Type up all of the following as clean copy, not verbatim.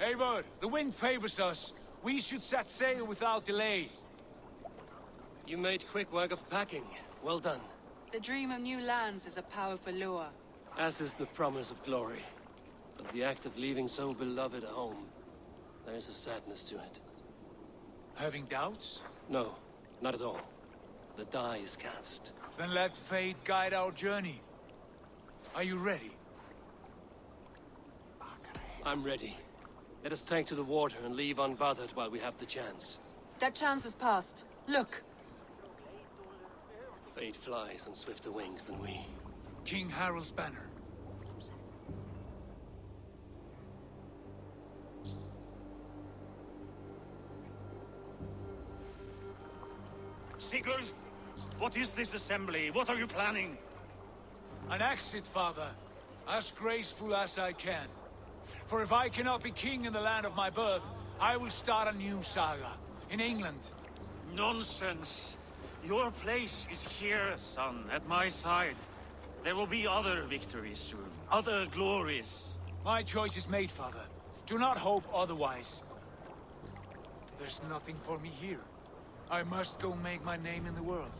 Eivor, the wind favors us. We should set sail without delay. You made quick work of packing. Well done. The dream of new lands is a powerful lure. As is the promise of glory. But the act of leaving so beloved a home, there's a sadness to it. Having doubts? No, not at all. The die is cast. Then let fate guide our journey. Are you ready? I'm ready. Let us take to the water and leave unbothered while we have the chance. That chance is past. Look! Fate flies on swifter wings than we. King Harald's banner. Sigurd, what is this assembly? What are you planning? An exit, father. As graceful as I can. For if I cannot be king in the land of my birth, I will start a new saga. In England. Nonsense. Your place is here, son, at my side. There will be other victories soon. Other glories. My choice is made, father. Do not hope otherwise. There's nothing for me here. I must go make my name in the world.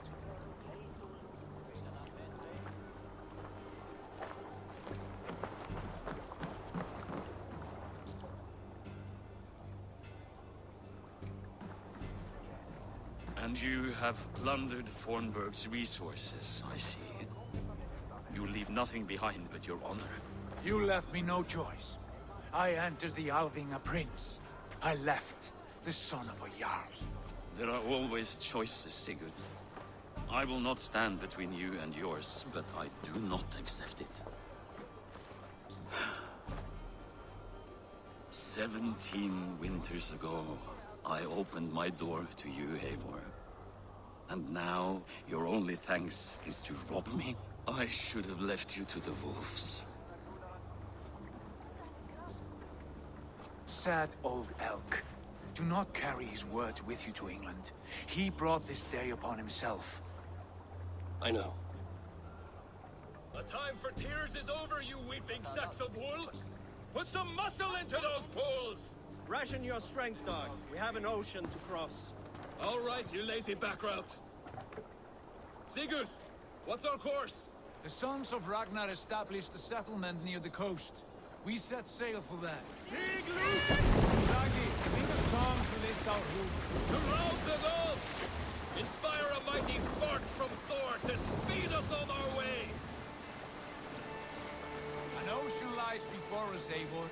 And you have plundered Fornburg's resources, I see. You leave nothing behind but your honor. You left me no choice. I entered the Alving a prince. I left the son of a Jarl. There are always choices, Sigurd. I will not stand between you and yours, but I do not accept it. 17 winters ago, I opened my door to you, Eivor. And now, your only thanks is to rob me? I should have left you to the wolves. Sad old elk. Do not carry his words with you to England. He brought this day upon himself. I know. The time for tears is over, you weeping sacks of wool! Put some muscle into those pulls! Ration your strength, dog. We have an ocean to cross. All right, you lazy backrout. Sigurd, what's our course? The sons of Ragnar established a settlement near the coast. We set sail for that. Raggi, sing a song to this our route. To rouse the gods! Inspire a mighty fart from Thor to speed us on our way! An ocean lies before us, Eivor.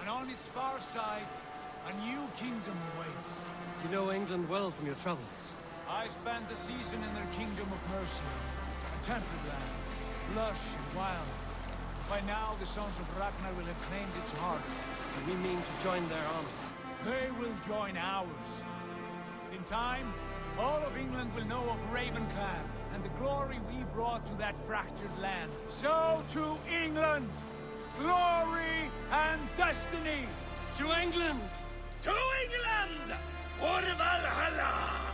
And on its far side, a new kingdom awaits. You know England well from your travels. I spent a season in their kingdom of Mercia, a temperate land, lush and wild. By now, the sons of Ragnar will have claimed its heart. And we mean to join their army. They will join ours. In time, all of England will know of Ravenclan and the glory we brought to that fractured land. So to England! Glory and destiny! To England! To England! For Valhalla!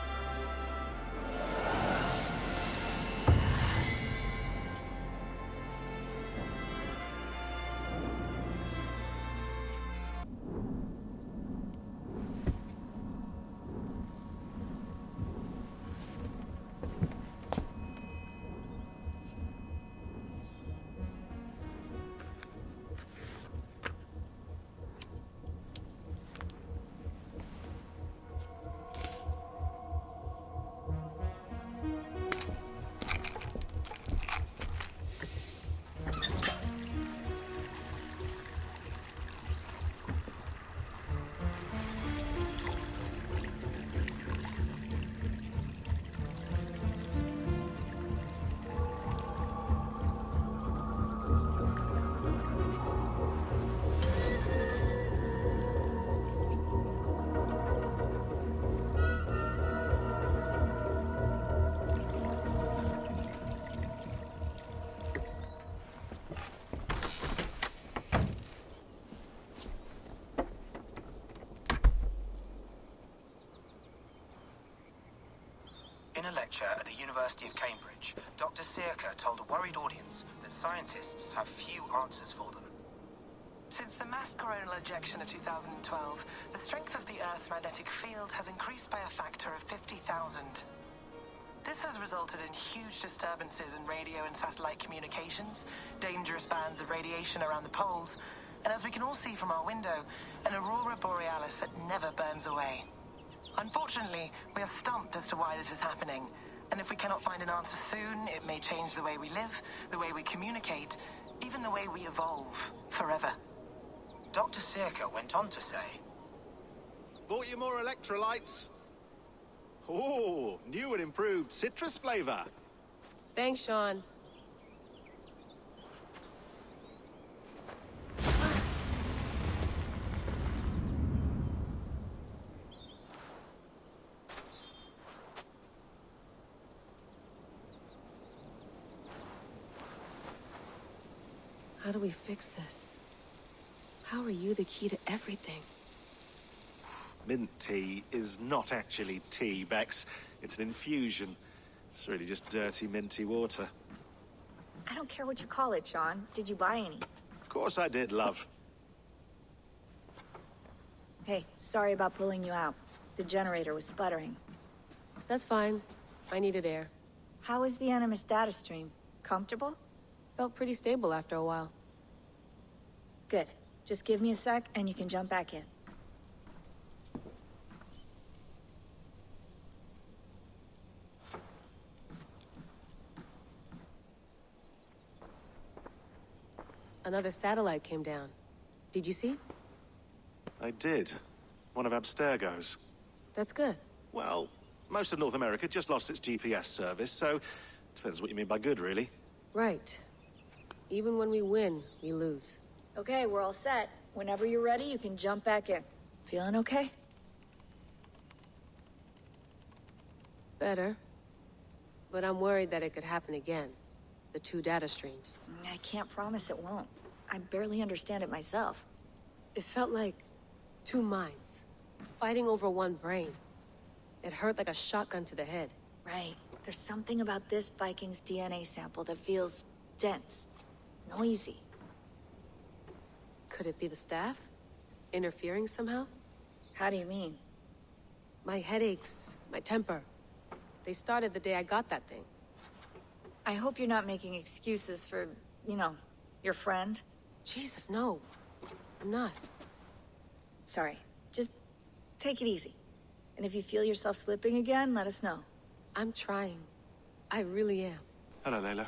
In a lecture at the University of Cambridge, Dr. Searca told a worried audience that scientists have few answers for them. Since Since the mass coronal ejection of 2012, the strength of the Earth's magnetic field has increased by a factor of 50,000. This has resulted in huge disturbances in radio and satellite communications, dangerous bands of radiation around the poles, and as we can all see from our window, an aurora borealis that never burns away. Unfortunately, we are stumped as to why this is happening, and if we cannot find an answer soon, it may change the way we live, the way we communicate, even the way we evolve, forever. Dr. Circa went on to say, Bought you more electrolytes? Oh, new and improved citrus flavor. Thanks, Shawn. How do we fix this? How are you the key to everything? Mint tea is not actually tea, Bex. It's an infusion. It's really just dirty, minty water. I don't care what you call it, Shawn. Did you buy any? Of course I did, love. Hey, sorry about pulling you out. The generator was sputtering. That's fine. I needed air. How is the Animus data stream? Comfortable? Felt pretty stable after a while. Good. Just give me a sec and you can jump back in. Another satellite came down. Did you see? I did. One of Abstergo's. That's good. Well, most of North America just lost its GPS service, so depends what you mean by good, really. Right. Even when we win, we lose. Okay, we're all set. Whenever you're ready, you can jump back in. Feeling okay? Better. But I'm worried that it could happen again. The two data streams. I can't promise it won't. I barely understand it myself. It felt like two minds, fighting over one brain. It hurt like a shotgun to the head. Right. There's something about this Viking's DNA sample that feels dense, noisy. Could it be the staff? Interfering somehow? How do you mean? My headaches, my temper. They started the day I got that thing. I hope you're not making excuses for, you know, your friend. Jesus, no. I'm not. Sorry. Just take it easy. And if you feel yourself slipping again, let us know. I'm trying. I really am. Hello, Layla.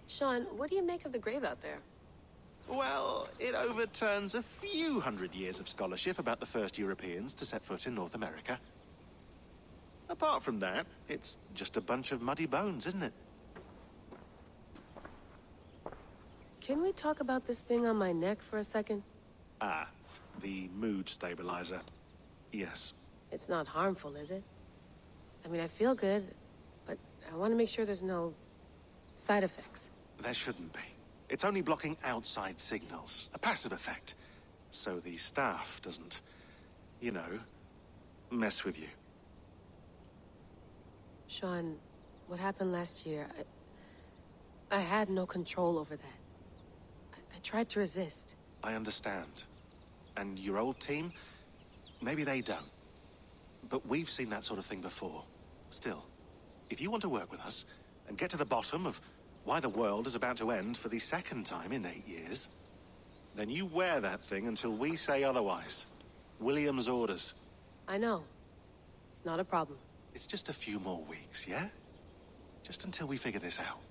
Shawn, what do you make of the grave out there? Well, it overturns a few hundred years of scholarship about the first Europeans to set foot in North America. Apart from that, it's just a bunch of muddy bones, isn't it? Can we talk about this thing on my neck for a second? Ah, the mood stabilizer. Yes. It's not harmful, is it? I mean, I feel good, but I want to make sure there's no side effects. There shouldn't be. It's only blocking outside signals, a passive effect. So the staff doesn't, you know, mess with you. Shawn, what happened last year, I had no control over that. I tried to resist. I understand. And your old team, maybe they don't. But we've seen that sort of thing before. Still, if you want to work with us and get to the bottom of why the world is about to end for the second time in 8 years, then you wear that thing until we say otherwise. William's orders. I know. It's not a problem. It's just a few more weeks, yeah? Just until we figure this out.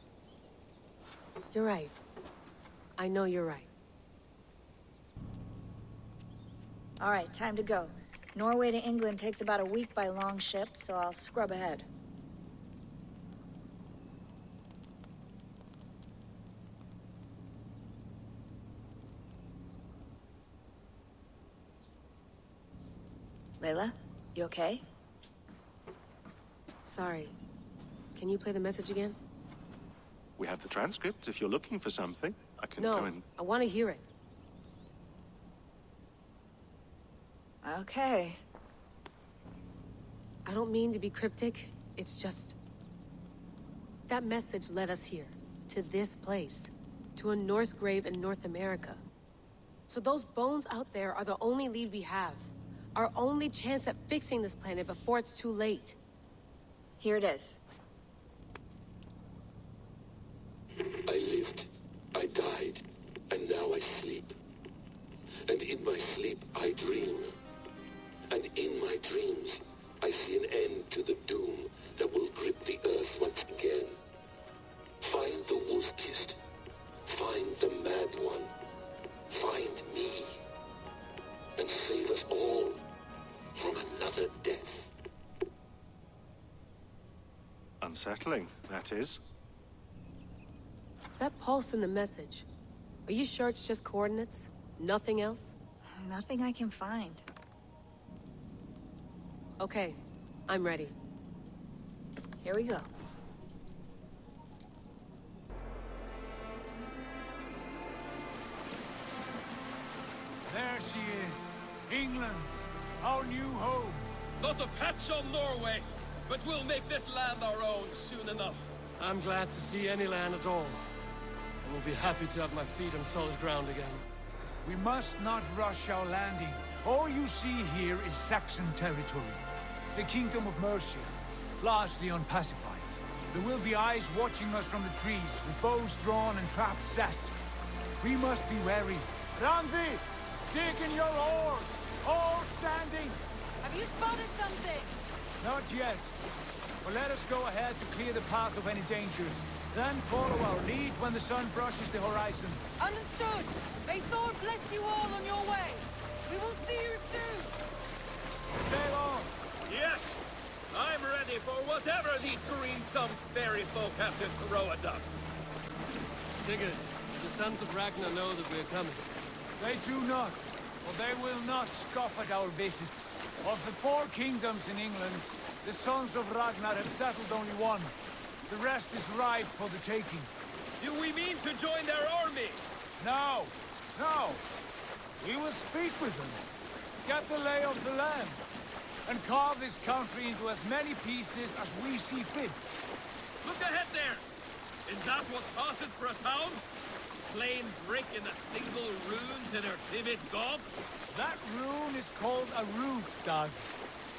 You're right. I know you're right. All right, time to go. Norway to England takes about a week by long ship, so I'll scrub ahead. Layla, you okay? Sorry. Can you play the message again? We have the transcript if you're looking for something. I can go No, and... I want to hear it. Okay. I don't mean to be cryptic. It's just... that message led us here. To this place. to a Norse grave in North America. So those bones out there are the only lead we have. Our only chance at fixing this planet before it's too late. Here it is. I lived, I died, and now I sleep. And in my sleep I dream. And in my dreams I see an end to the doom that will grip the earth once again. Find the wolf-kissed. Find the mad one. Find me. And save us all from another death. Unsettling, that is. That pulse in the message. Are you sure it's just coordinates? Nothing else? Nothing I can find. Okay, I'm ready. Here we go. There she is. England, our new home. Not a patch on Norway, but we'll make this land our own soon enough. I'm glad to see any land at all. And will be happy to have my feet on solid ground again. We must not rush our landing. All you see here is Saxon territory. The Kingdom of Mercia, largely unpacified. There will be eyes watching us from the trees, with bows drawn and traps set. We must be wary. Randi, dig in your oars! All standing! Have you spotted something? Not yet. But let us go ahead to clear the path of any dangers. Then follow our lead when the sun brushes the horizon. Understood. May Thor bless you all on your way. We will see you soon. Sail on! Yes! I'm ready for whatever these green-thumbed fairy folk have to throw at us. Sigurd, the sons of Ragnar know that we're coming. They do not, but they will not scoff at our visit. Of the 4 kingdoms in England, the sons of Ragnar have settled only one. The rest is ripe for the taking. Do we mean to join their army? No, no. We will speak with them, get the lay of the land, and carve this country into as many pieces as we see fit. Look ahead there! Is that what passes for a town? Plain brick in a single rune to their timid god? That rune is called a root, Doug.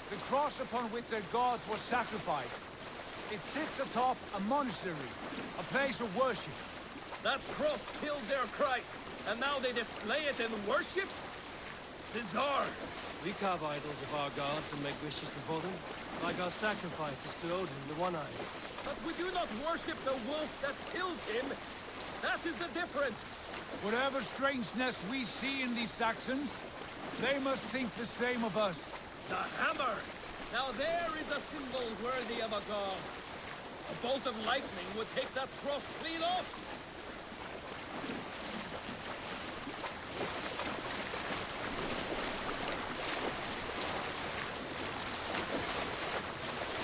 The cross upon which their god was sacrificed. It sits atop a monastery, a place of worship. That cross killed their Christ, and now they display it in worship? Bizarre! We carve idols of our gods and make wishes before them, like our sacrifices to Odin, the One-Eyed. But we do not worship the wolf that kills him. That is the difference. Whatever strangeness we see in these Saxons, they must think the same of us. The hammer! Now there is a symbol worthy of a god. A bolt of lightning would take that cross clean off.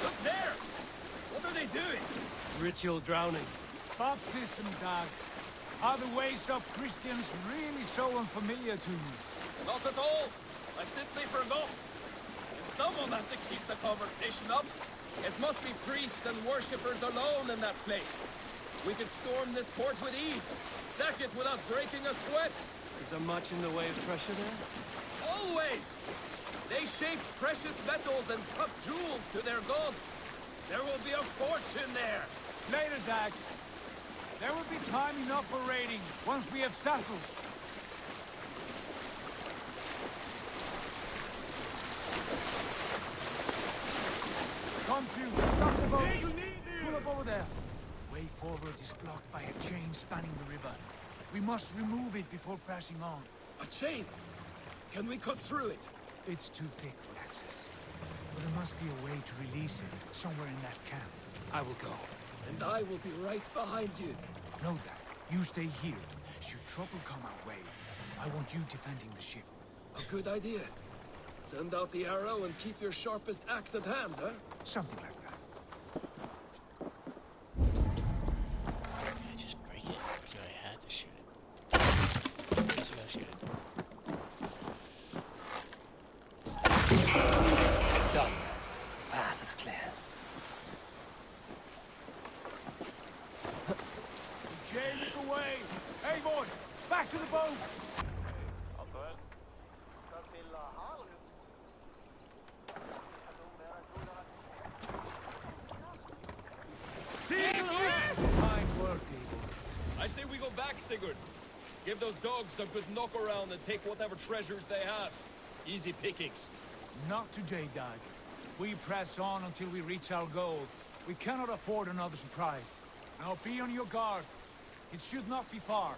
Look there! What are they doing? Ritual drowning. Baptism, Doug. Are the ways of Christians really so unfamiliar to you? Not at all. I simply forgot. And someone has to keep the conversation up. It must be priests and worshippers alone in that place. We could storm this port with ease. Sack it without breaking a sweat. Is there much in the way of treasure there? Always! They shape precious metals and cut jewels to their gods. There will be a fortune there. Later, Doug. There will be time enough for raiding, once we have settled. Come to, stop the boat. Pull up over there. Way forward is blocked by a chain spanning the river. We must remove it before pressing on. A chain? Can we cut through it? It's too thick for access. But there must be a way to release it, somewhere in that camp. I will go. And I will be right behind you. Know that. You stay here. Should trouble come our way, I want you defending the ship. A good idea. Send out the arrow and keep your sharpest axe at hand, huh? Something like that. I just break it? Or do I have to shoot it? I guess I'm gonna shoot it. Done. Path is clear. The chain is away! Sigurd. Give those dogs a good knock around and take whatever treasures they have. Easy pickings. Not today, Dag. We press on until we reach our goal. We cannot afford another surprise. Now be on your guard. It should not be far.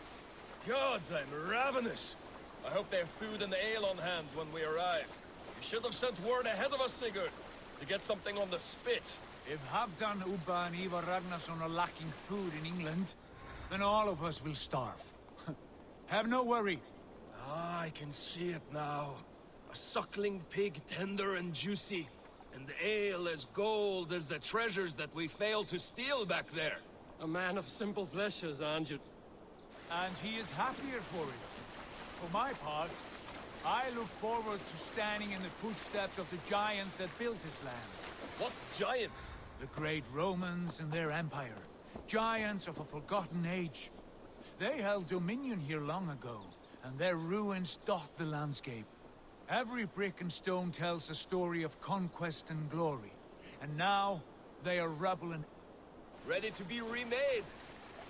Gods, I'm ravenous. I hope they have food and ale on hand when we arrive. You should have sent word ahead of us, Sigurd, to get something on the spit. If Halfdan, Ubba and Ivar Ragnarsson are lacking food in England, then all of us will starve. Have no worry. Ah, I can see it now. A suckling pig, tender and juicy. And the ale as gold as the treasures that we failed to steal back there. A man of simple pleasures, aren't you? And he is happier for it. For my part, I look forward to standing in the footsteps of the giants that built this land. What giants? The great Romans and their empire. Giants of a forgotten age. They held dominion here long ago, and their ruins dot the landscape. Every brick and stone tells a story of conquest and glory. And now, they are rubble and... Ready to be remade.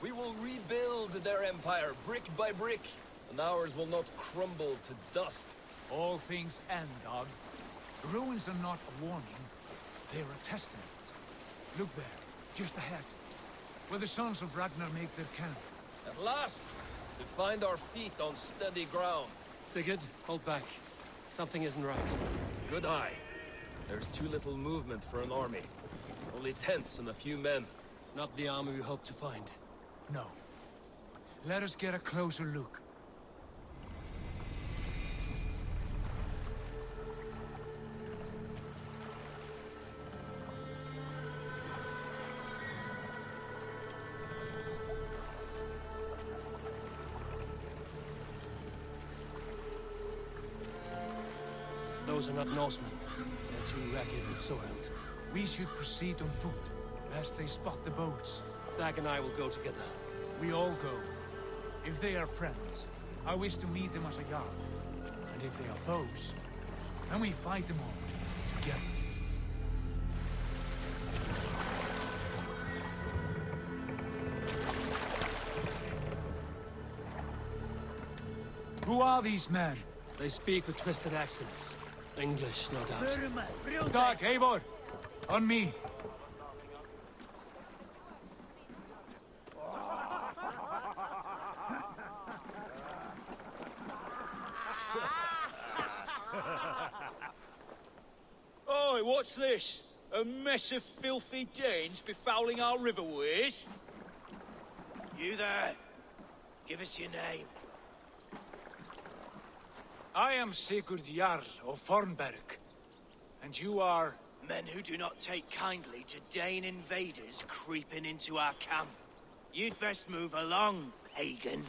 We will rebuild their empire, brick by brick. And ours will not crumble to dust. All things end, Dog. The ruins are not a warning. They're a testament. Look there, just ahead. Where the sons of Ragnar make their camp. At last! To find our feet on steady ground. Sigurd, hold back. Something isn't right. Good eye. There's too little movement for an army. Only tents and a few men. Not the army we hope to find. No. Let us get a closer look. Those are not Norsemen. They're too ragged and soiled. We should proceed on foot, lest they spot the boats. Dag and I will go together. We all go. If they are friends, I wish to meet them as a Jarl. And if they are foes, then we fight them all, together. Who are these men? They speak with twisted accents. English, no doubt. Dag, Eivor! On me! Oi, what's this? A mess of filthy Danes befouling our riverways? You there? Give us your name. I am Sigurd Jarl of Fornberg. And you are... Men who do not take kindly to Dane invaders creeping into our camp. You'd best move along, pagan.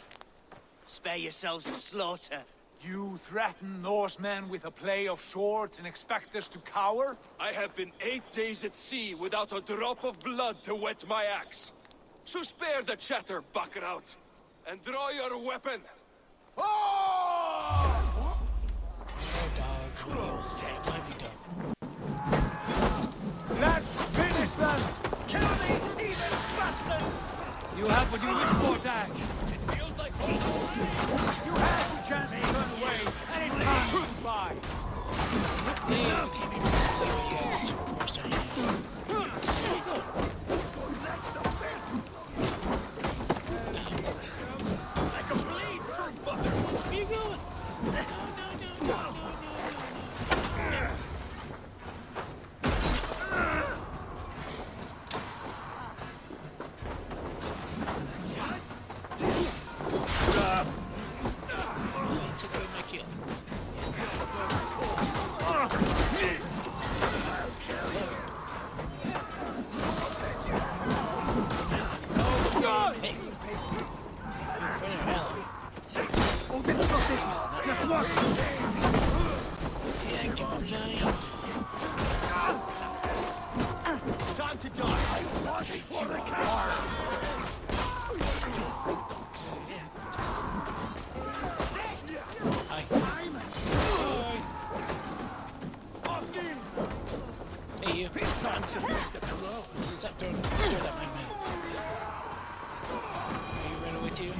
Spare yourselves a slaughter. You threaten Norsemen with a play of swords and expect us to cower? I have been 8 days at sea without a drop of blood to wet my axe. So spare the chatter, Buckerout, and draw your weapon. Let's finish them! Kill these heathen bastards! You have what you wish for, Dag. It feels like home. You had your chance to run away, and it passed by. I can bleed through butter. Where you going? No. Took away my kill. Hey. You're in front of Valhalla. Just look! Yeah, give him giant. Time to die. Watch for the car. Hi. Hi. Hey, you. Stop doing that, my man. Are you run away too?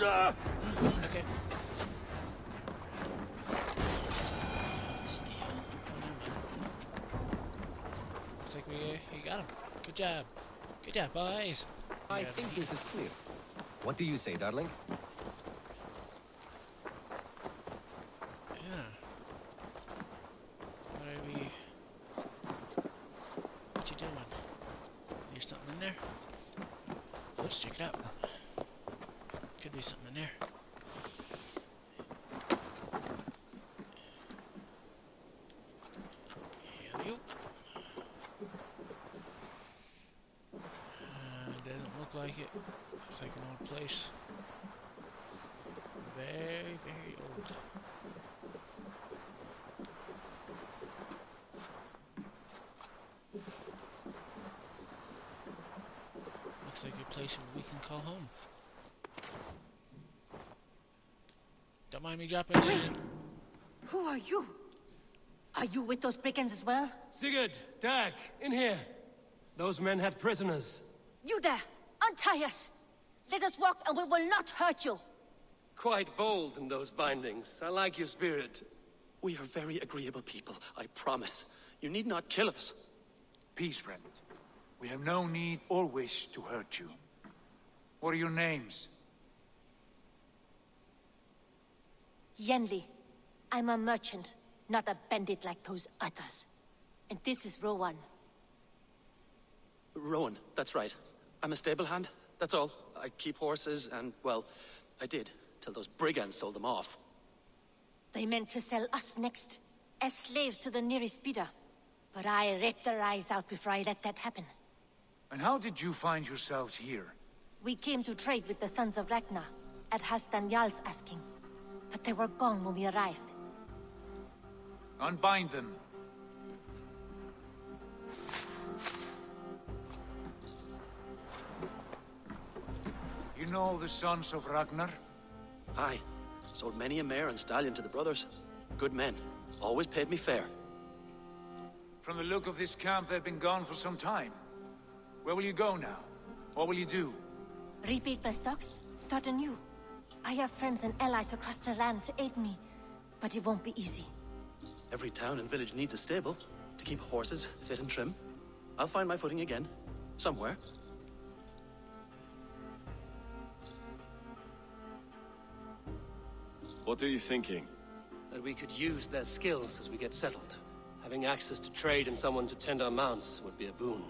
Okay. Looks like you got him. Good job. Good job, boys. I think this is clear. What do you say, darling? Yeah. What are we... What you doing? There's something in there? Let's check it out. Could be something in there. Hello. Doesn't look like it. Looks like an old place. Very, very old. Looks like a place we can call home. Don't mind me dropping in. Who are you? Are you with those brigands as well? Sigurd, Dag, in here. Those men had prisoners. You there! Untie us! Let us walk and we will not hurt you! Quite bold in those bindings. I like your spirit. We are very agreeable people, I promise. You need not kill us. Peace, friend. We have no need or wish to hurt you. What are your names? Yenli. I'm a merchant, not a bandit like those others. And this is Rowan. Rowan, that's right. I'm a stable hand, that's all. I keep horses and, well, I did, till those brigands sold them off. They meant to sell us next, as slaves to the nearest bidder. But I ripped their eyes out before I let that happen. And how did you find yourselves here? We came to trade with the Sons of Ragnar, at Halfdan Jarl's asking. But they were gone when we arrived. Unbind them. You know the Sons of Ragnar? Aye. Sold many a mare and stallion to the brothers. Good men. Always paid me fair. From the look of this camp, they've been gone for some time. Where will you go now? What will you do? Rebuild my stocks? Start anew. I have friends and allies across the land to aid me, but it won't be easy. Every town and village needs a stable to keep horses fit and trim. I'll find my footing again. Somewhere. What are you thinking? That we could use their skills as we get settled. Having access to trade and someone to tend our mounts would be a boon.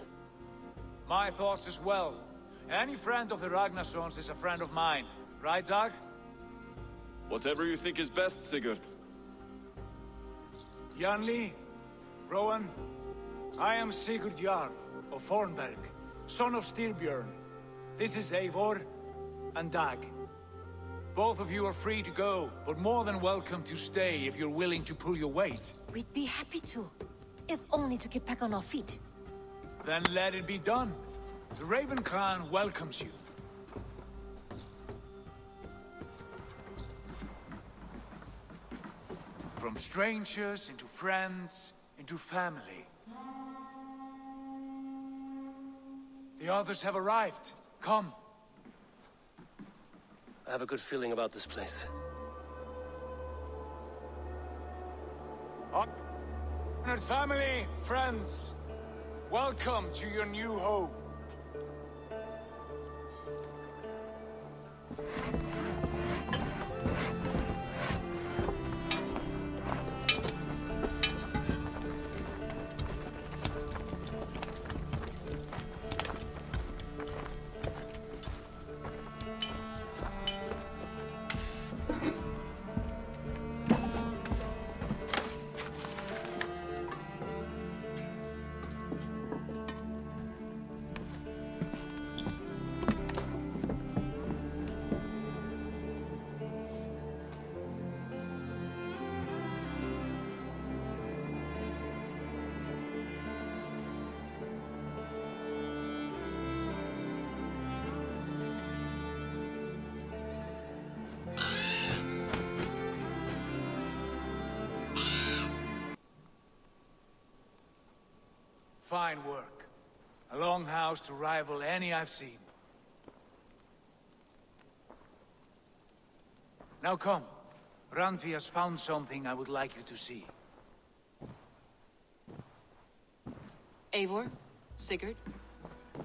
My thoughts as well. Any friend of the Ragnarsons is a friend of mine. Right, Dag? Whatever you think is best, Sigurd. Janli, Rowan, I am Sigurd Jarl of Fornberg, son of Styrbjörn. This is Eivor and Dag. Both of you are free to go, but more than welcome to stay if you're willing to pull your weight. We'd be happy to, if only to get back on our feet. Then let it be done. The Raven clan welcomes you. From strangers, into friends, into family. The others have arrived. Come. I have a good feeling about this place. Honored family, friends, welcome to your new home. Fine work. A longhouse to rival any I've seen. Now come. Randvi has found something I would like you to see. Eivor, Sigurd,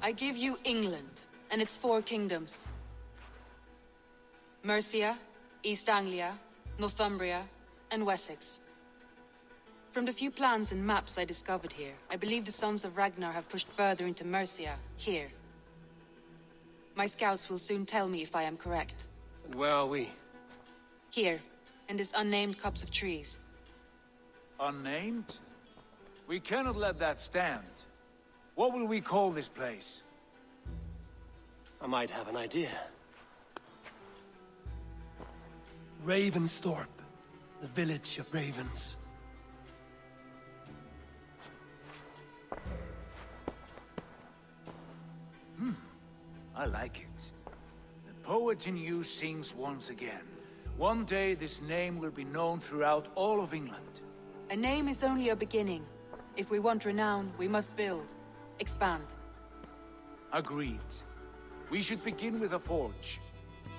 I give you England and its 4 kingdoms. Mercia, East Anglia, Northumbria, and Wessex. From the few plans and maps I discovered here, I believe the Sons of Ragnar have pushed further into Mercia, here. My scouts will soon tell me if I am correct. And where are we? Here, in this unnamed copse of trees. Unnamed? We cannot let that stand. What will we call this place? I might have an idea. Ravensthorpe, the village of ravens. I like it. The poet in you sings once again. One day this name will be known throughout all of England. A name is only a beginning. If we want renown, we must build, expand. Agreed. We should begin with a forge.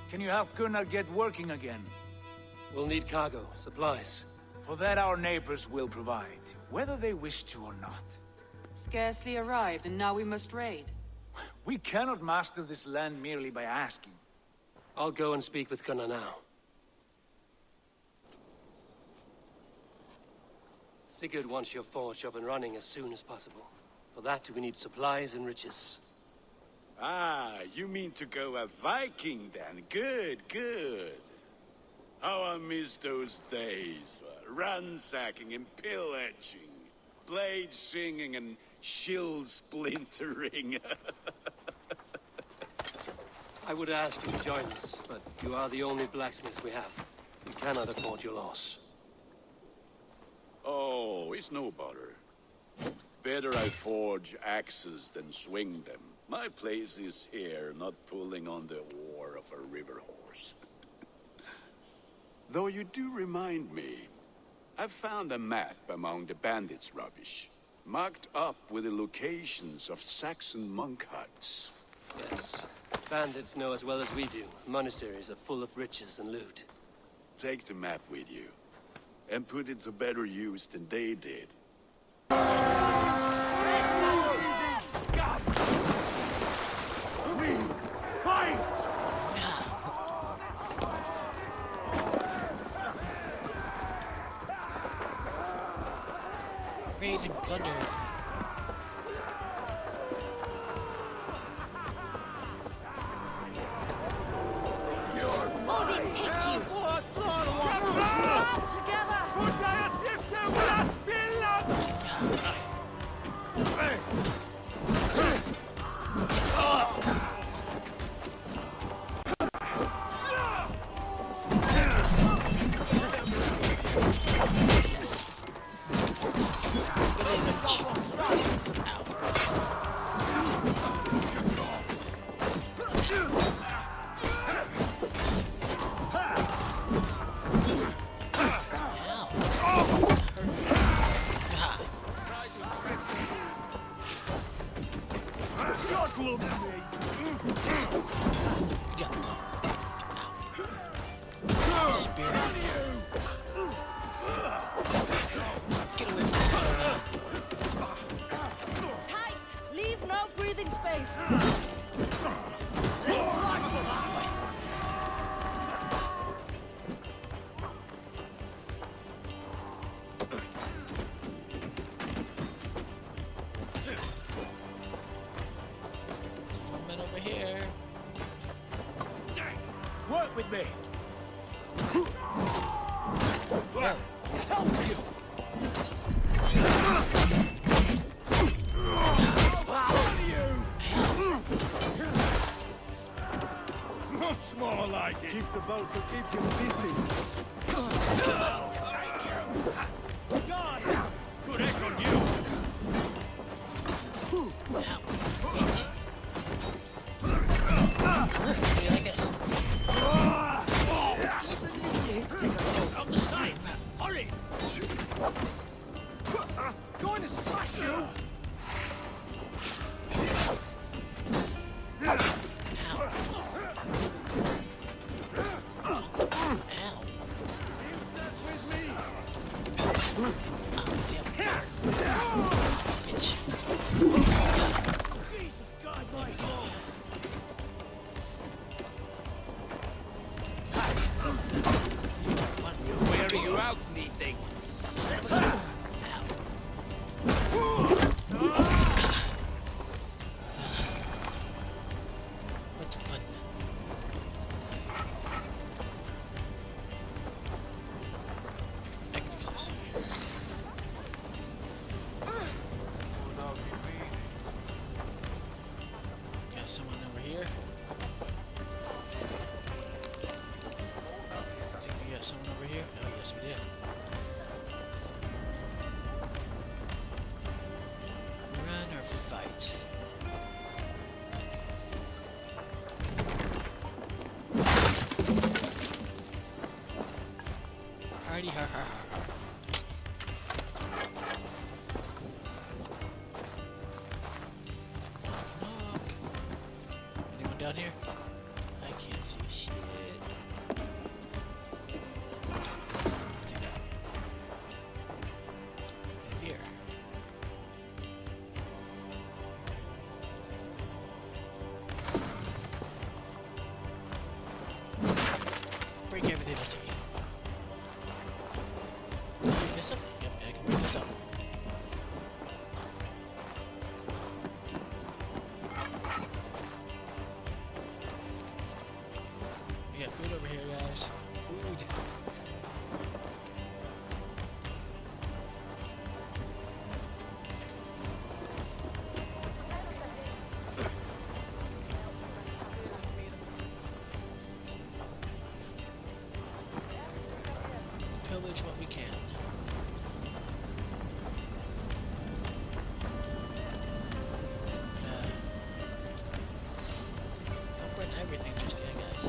Can you help Gunnar get working again? We'll need cargo, supplies. For that our neighbors will provide, whether they wish to or not. Scarcely arrived, and now we must raid. We cannot master this land merely by asking. I'll go and speak with Gunnar now. Sigurd wants your forge up and running as soon as possible. For that, we need supplies and riches. Ah, you mean to go a Viking then? Good, good. How I miss those days. Ransacking and pillaging. Blade singing and shield splintering. I would ask you to join us, but you are the only blacksmith we have. We cannot afford your loss. Oh, it's no bother. Better I forge axes than swing them. My place is here, not pulling on the oar of a river horse. Though you do remind me, I found a map among the bandits' rubbish, marked up with the locations of Saxon monk huts. Yes. Bandits know as well as we do. Monasteries are full of riches and loot. Take the map with you, and put it to better use than they did. We fight! Raising plunder. Odin take you! Tight! Leave no breathing space! Coming over here. Work with me! Whoa. Help you! Much more like it. Keep the boat to keep you busy. Done! Good egg on you! Do you like this? Out the side! Hurry! Going to smash you! Ow. Yes, we did. Run or fight? Hardy har har har. Knock. Anyone down here? I can't see shit. Take that. In here. Break everything I see. Bring this up? Yep, I can bring this up. We got food over here, guys. Food. Pillage what we can. Don't burn everything just yet, guys.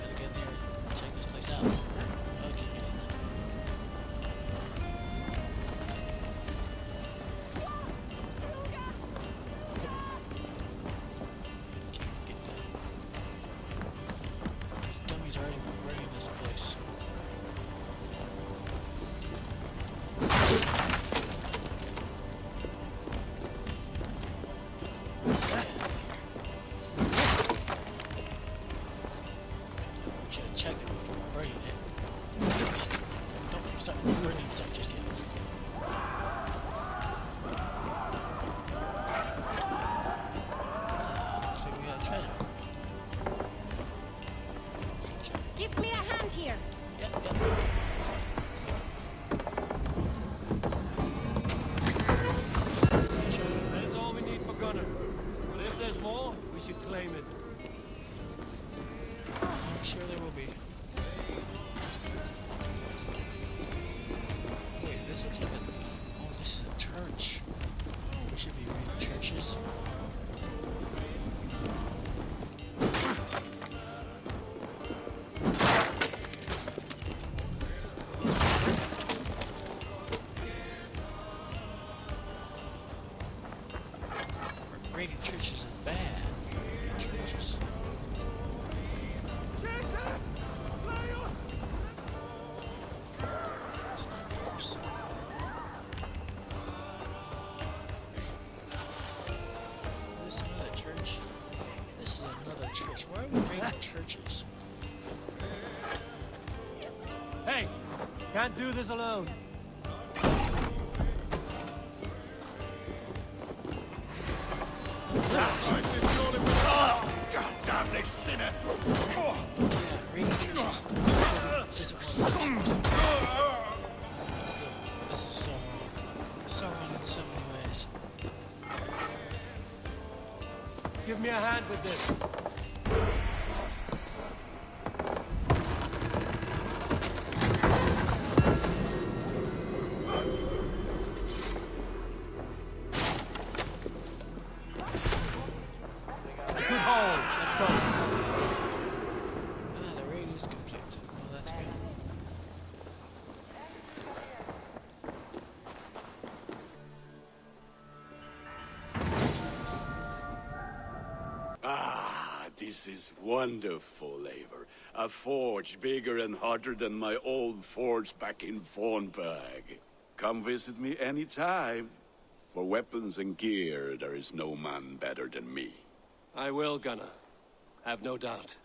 Gotta get in there and check this place out. Okay, get in there. Can't get that. These dummies are already burning this place. We should have checked it before burning it. Don't start burning stuff just yet. Looks like we got treasure. Give me a hand here. Yep, yep. That's all we need for Gunner. But if there's more, we should claim it. I'm sure there will be. Wait, this looks like a... Oh, this is a church. We should be reading churches. Raiding churches is bad. Churches. This is another church. This is another church. Why are we raiding churches? Hey, can't do this alone. God damn this sinner! Yeah, raiding churches. This is so wrong. So wrong in so many ways. Give me a hand with this. Good haul. Let's go. Ah, the raid is complete. Well, that's good. Ah, this is wonderful, Eivor. A forge bigger and hotter than my old forge back in Fornburg. Come visit me anytime. For weapons and gear, there is no man better than me. I will, Gunner. Have no doubt.